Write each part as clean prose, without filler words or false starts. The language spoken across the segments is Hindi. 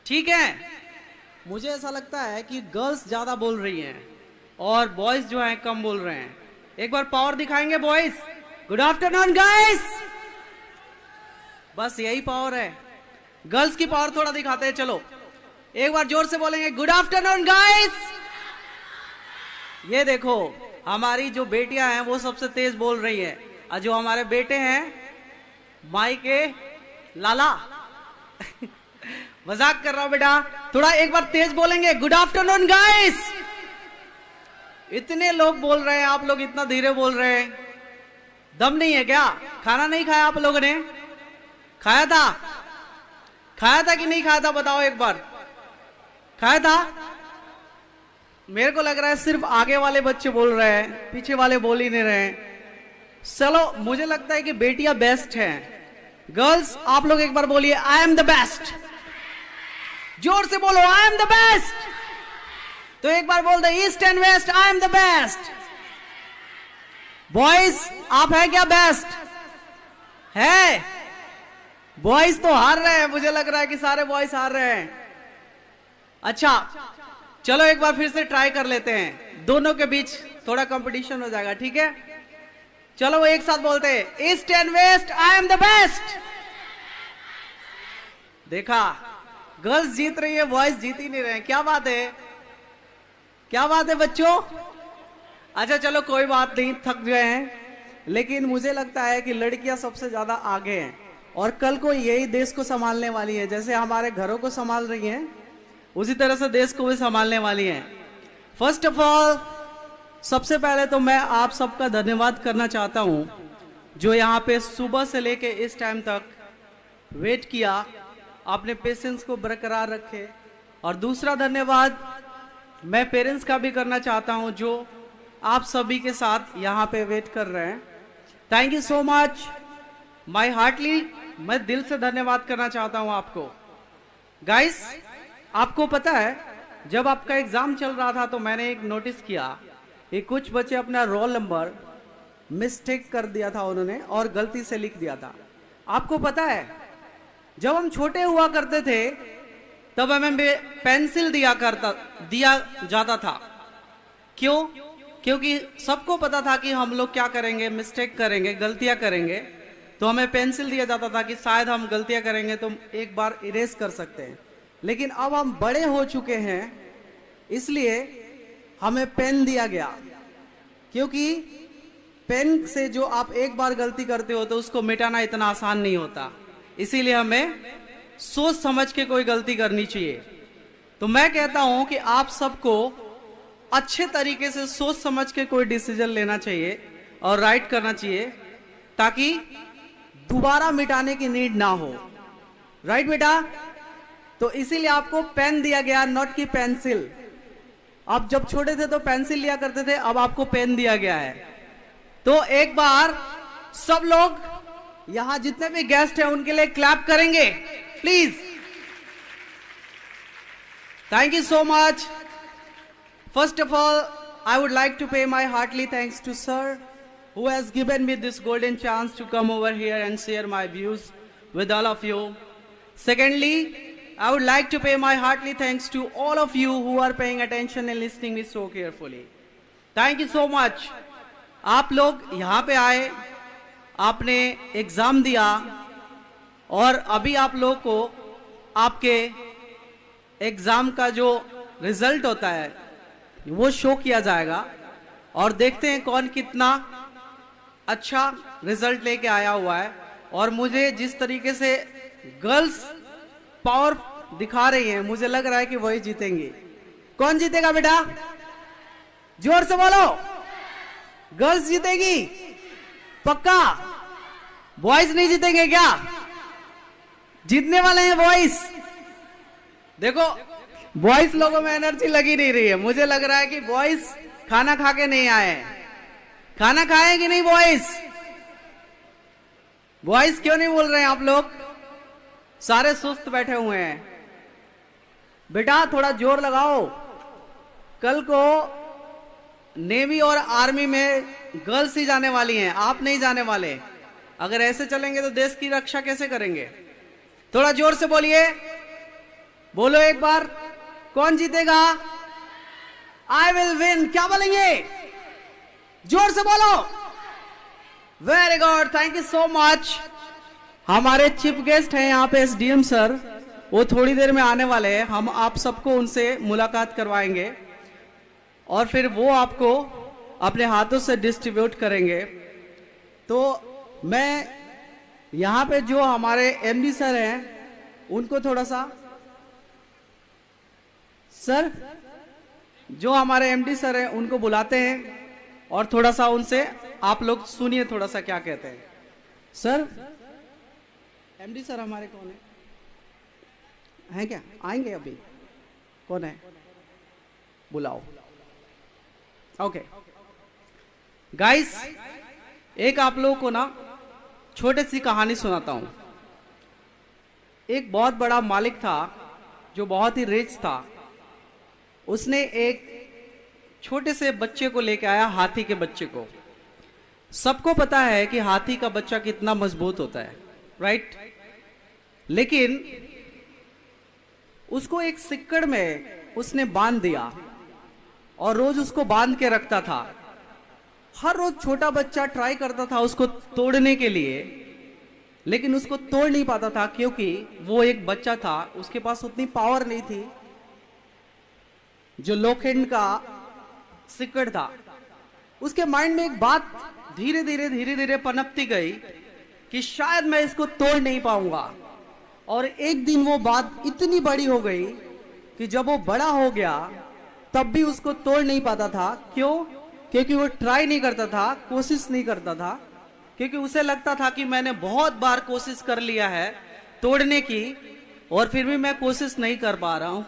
ठीक है। मुझे ऐसा लगता है कि गर्ल्स ज्यादा बोल रही हैं और बॉयज जो हैं कम बोल रहे हैं। एक बार पावर दिखाएंगे बॉयज। Good afternoon guys. बस यही पावर है। गर्ल्स की पावर थोड़ा दिखाते हैं। चलो एक बार जोर से बोलेंगे गुड आफ्टरनून गाइस। ये देखो हमारी जो बेटियां हैं वो सबसे तेज बोल रही हैं और जो हमारे बेटे हैं माई के लाला मजाक कर रहा हूं बेटा, थोड़ा एक बार तेज बोलेंगे गुड आफ्टरनून गाइस। इतने लोग बोल रहे हैं, आप लोग इतना धीरे बोल रहे हैं। दम नहीं है क्या? खाना नहीं खाया आप लोगों ने? खाया था? खाया था कि नहीं खाया था बताओ एक बार। खाया था? मेरे को लग रहा है सिर्फ आगे वाले बच्चे बोल रहे हैं, पीछे वाले बोल ही नहीं रहे हैं। चलो मुझे लगता है कि बेटियां बेस्ट हैं। गर्ल्स आप लोग एक बार बोलिए आई एम द बेस्ट। जोर से बोलो आई एम द बेस्ट। तो एक बार बोल दे east and west I am the best. Boys आप है क्या बेस्ट? है? बॉयज तो हार रहे हैं, मुझे लग रहा है कि सारे बॉयज हार रहे हैं। अच्छा चलो एक बार फिर से ट्राई कर लेते हैं, दोनों के बीच थोड़ा कंपटीशन हो जाएगा, ठीक है? चलो वो एक साथ बोलते हैं east and west I am the best. देखा गर्ल्स जीत रही है, बॉयज जीत ही नहीं रहे हैं। क्या बात है, क्या बात है बच्चों? अच्छा चलो कोई बात नहीं, थक गए हैं, लेकिन मुझे लगता है कि लड़कियां सबसे ज्यादा आगे हैं और कल को यही देश को संभालने वाली है। जैसे हमारे घरों को संभाल रही हैं उसी तरह से देश को भी संभालने वाली हैं। फर्स्ट ऑफ ऑल सबसे पहले तो मैं आप सबका धन्यवाद करना चाहता हूं जो यहाँ पे सुबह से लेके इस टाइम तक वेट किया, अपने पेशेंस को बरकरार रखे। और दूसरा धन्यवाद मैं पेरेंट्स का भी करना चाहता हूं जो आप सभी के साथ यहाँ पे वेट कर रहे हैं। Thank you so much my heartly. मैं दिल से धन्यवाद करना चाहता हूं आपको। गाइस आपको पता है जब आपका एग्जाम चल रहा था तो मैंने एक नोटिस किया कि कुछ बच्चे अपना रोल नंबर मिस्टेक कर दिया था उन्होंने और गलती से लिख दिया था। आपको पता है जब हम छोटे हुआ करते थे तब हमें पेंसिल दिया जाता था। क्यों? क्योंकि सबको पता था कि हम लोग क्या करेंगे, मिस्टेक करेंगे, गलतियां करेंगे, तो हमें पेंसिल दिया जाता था कि शायद हम गलतियां करेंगे तो एक बार इरेज कर सकते हैं। लेकिन अब हम बड़े हो चुके हैं इसलिए हमें पेन दिया गया, क्योंकि पेन से जो आप एक बार गलती करते हो तो उसको मिटाना इतना आसान नहीं होता। इसीलिए हमें सोच समझ के कोई गलती करनी चाहिए। तो मैं कहता हूं कि आप सबको अच्छे तरीके से सोच समझ के कोई डिसीजन लेना चाहिए और राइट करना चाहिए ताकि दोबारा मिटाने की नीड ना हो। राइट बेटा? तो इसीलिए आपको पेन दिया गया, नॉट की पेंसिल। आप जब छोटे थे तो पेंसिल लिया करते थे, अब आपको पेन दिया गया है। तो एक बार सब लोग यहां जितने भी गेस्ट हैं उनके लिए क्लैप करेंगे please. Thank you so much. First of all I would like to pay my heartily thanks to sir who has given me this golden chance to come over here and share my views with all of you. Secondly, I would like to pay my heartily thanks to all of you who are paying attention and listening me so carefully. Thank you so much. आप लोग यहाँ पे आए, आपने एग्जाम दिया और अभी आप लोग को आपके एग्जाम का जो रिजल्ट होता है वो शो किया जाएगा और देखते हैं कौन कितना अच्छा रिजल्ट लेके आया हुआ है। और मुझे जिस तरीके से गर्ल्स पावर दिखा रही हैं मुझे लग रहा है कि वही जीतेंगी। कौन जीतेगा बेटा? जोर से बोलो। गर्ल्स जीतेगी पक्का? बॉयज नहीं जीतेंगे क्या? जीतने वाले हैं बॉयज। देखो बॉयज लोगों में एनर्जी लगी नहीं रही है, मुझे लग रहा है कि बॉयज खाना खा के नहीं आए। खाना खाए कि नहीं बॉयज? बॉयज क्यों नहीं बोल रहे हैं आप लोग? सारे सुस्त बैठे हुए हैं। बेटा थोड़ा जोर लगाओ। कल को नेवी और आर्मी में गर्ल्स ही जाने वाली हैं, आप नहीं जाने वाले। अगर ऐसे चलेंगे तो देश की रक्षा कैसे करेंगे? थोड़ा जोर से बोलिए। बोलो एक बार, कौन जीतेगा? I will win. क्या बोलेंगे? जोर से बोलो। Very good, thank you so much. हमारे चीफ गेस्ट हैं यहाँ पे एसडीएम सर, वो थोड़ी देर में आने वाले हैं। हम आप सबको उनसे मुलाकात करवाएंगे और फिर वो आपको अपने हाथों से डिस्ट्रीब्यूट करेंगे। तो मैं यहाँ पे जो हमारे एमडी सर हैं उनको थोड़ा सा, सर जो हमारे एमडी सर हैं उनको बुलाते हैं और थोड़ा सा उनसे आप लोग सुनिए थोड़ा सा क्या कहते हैं। सर, एमडी सर हमारे कौन है क्या? आएंगे अभी? कौन है? बुलाओ। ओके गाइस, एक आप लोगों को ना छोटी सी कहानी सुनाता हूं। एक बहुत बड़ा मालिक था जो बहुत ही रिच था। उसने एक छोटे से बच्चे को लेके आया, हाथी के बच्चे को। सबको पता है कि हाथी का बच्चा कितना मजबूत होता है, राइट? लेकिन उसको एक सिक्कड़ में उसने बांध दिया और रोज उसको बांध के रखता था। हर रोज छोटा बच्चा ट्राई करता था उसको तोड़ने के लिए, लेकिन उसको तोड़ नहीं पाता था क्योंकि वो एक बच्चा था, उसके पास उतनी पावर नहीं थी। जो लोखंड का सिक्कड़ था, उसके माइंड में एक बात धीरे धीरे पनपती गई कि शायद मैं इसको तोड़ नहीं पाऊंगा। और एक दिन वो बात इतनी बड़ी हो गई कि जब वो बड़ा हो गया तब भी उसको तोड़ नहीं पाता था। क्यों? क्योंकि वो ट्राई नहीं करता था, कोशिश नहीं करता था, क्योंकि उसे लगता था कि मैंने बहुत बार कोशिश कर लिया है तोड़ने की और फिर भी मैं कोशिश नहीं कर पा रहा हूं,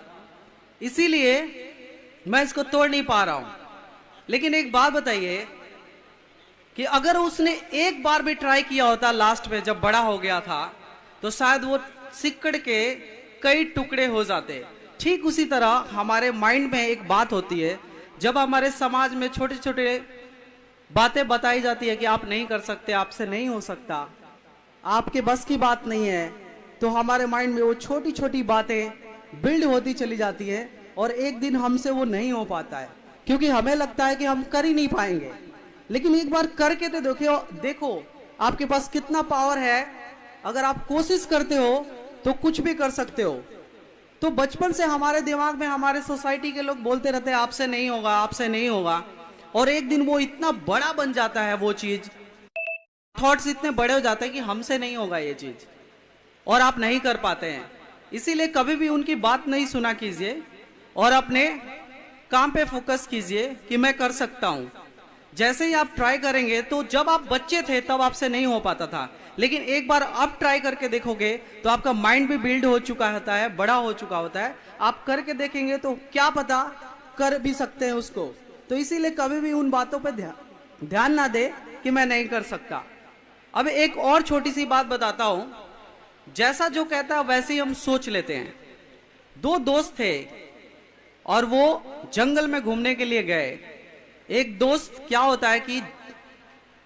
इसीलिए मैं इसको तोड़ नहीं पा रहा हूं। लेकिन एक बात बताइए कि अगर उसने एक बार भी ट्राई किया होता लास्ट में जब बड़ा हो गया था, तो शायद वो सिक्कड़ के कई टुकड़े हो जाते। ठीक उसी तरह हमारे माइंड में एक बात होती है, जब हमारे समाज में छोटे छोटे बातें बताई जाती है कि आप नहीं कर सकते, आपसे नहीं हो सकता, आपके बस की बात नहीं है, तो हमारे माइंड में वो छोटी छोटी बातें बिल्ड होती चली जाती है और एक दिन हमसे वो नहीं हो पाता है क्योंकि हमें लगता है कि हम कर ही नहीं पाएंगे। लेकिन एक बार करके तो देखो आपके पास कितना पावर है। अगर आप कोशिश करते हो तो कुछ भी कर सकते हो। तो बचपन से हमारे दिमाग में हमारे सोसाइटी के लोग बोलते रहते हैं आपसे नहीं होगा, आपसे नहीं होगा, और एक दिन वो इतना बड़ा बन जाता है, वो चीज, थॉट्स इतने बड़े हो जाते हैं कि हमसे नहीं होगा ये चीज और आप नहीं कर पाते हैं। इसीलिए कभी भी उनकी बात नहीं सुना कीजिए और अपने काम पे फोकस कीजिए कि मैं कर सकता हूं। जैसे ही आप ट्राई करेंगे, तो जब आप बच्चे थे तब आपसे नहीं हो पाता था, लेकिन एक बार आप ट्राई करके देखोगे तो आपका माइंड भी बिल्ड हो चुका होता है, बड़ा हो चुका होता है। आप करके देखेंगे तो क्या पता कर भी सकते हैं उसको। तो इसीलिए कभी भी उन बातों पे ध्यान ना दे कि मैं नहीं कर सकता। अब एक और छोटी सी बात बताता हूं। जैसा जो कहता है वैसे ही हम सोच लेते हैं। दो दोस्त थे और वो जंगल में घूमने के लिए गए। एक दोस्त क्या होता है कि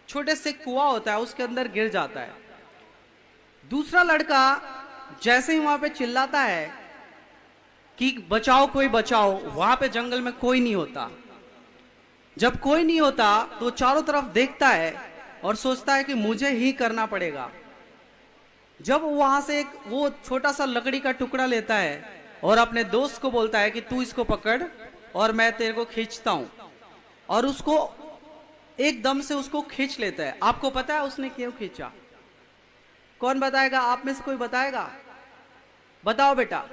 छोटे से कुआं होता है उसके अंदर गिर जाता है। दूसरा लड़का जैसे ही वहां पे चिल्लाता है कि बचाओ, कोई बचाओ, वहां पे जंगल में कोई नहीं होता। जब कोई नहीं होता तो चारों तरफ देखता है और सोचता है कि मुझे ही करना पड़ेगा। जब वहां से एक वो छोटा सा लकड़ी का टुकड़ा लेता है और अपने दोस्त को बोलता है कि तू इसको पकड़ और मैं तेरे को खींचता हूं, और उसको एकदम से उसको खींच लेता है। आपको पता है उसने क्यों खींचा? कौन बताएगा? आप में से कोई बताएगा? बताओ बेटा।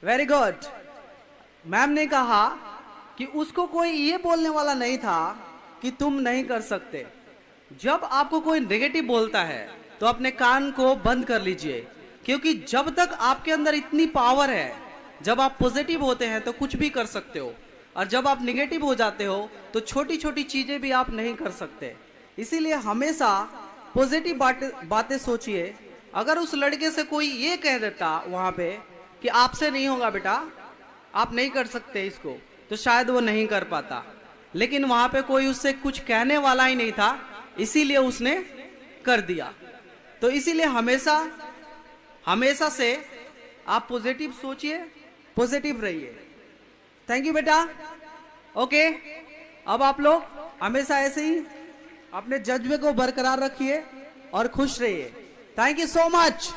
Very good. मैम ने कहा कि उसको कोई ये बोलने वाला नहीं था कि तुम नहीं कर सकते। जब आपको कोई नेगेटिव बोलता है तो अपने कान को बंद कर लीजिए, क्योंकि जब तक आपके अंदर इतनी पावर है, जब आप पॉजिटिव होते हैं तो कुछ भी कर सकते हो, और जब आप नेगेटिव हो जाते हो तो छोटी छोटी चीजें भी आप नहीं कर सकते। इसीलिए हमेशा पॉजिटिव बातें सोचिए। अगर उस लड़के से कोई ये कह देता वहां पे कि आपसे नहीं होगा बेटा, आप नहीं कर सकते इसको, तो शायद वो नहीं कर पाता। लेकिन वहां पे कोई उससे कुछ कहने वाला ही नहीं था, इसीलिए उसने कर दिया। तो इसीलिए हमेशा हमेशा से आप पॉजिटिव सोचिए, पॉजिटिव रहिए। थैंक यू बेटा। ओके, अब आप लोग हमेशा ऐसे ही अपने जज्बे को बरकरार रखिए और खुश रहिए। Thank you so much.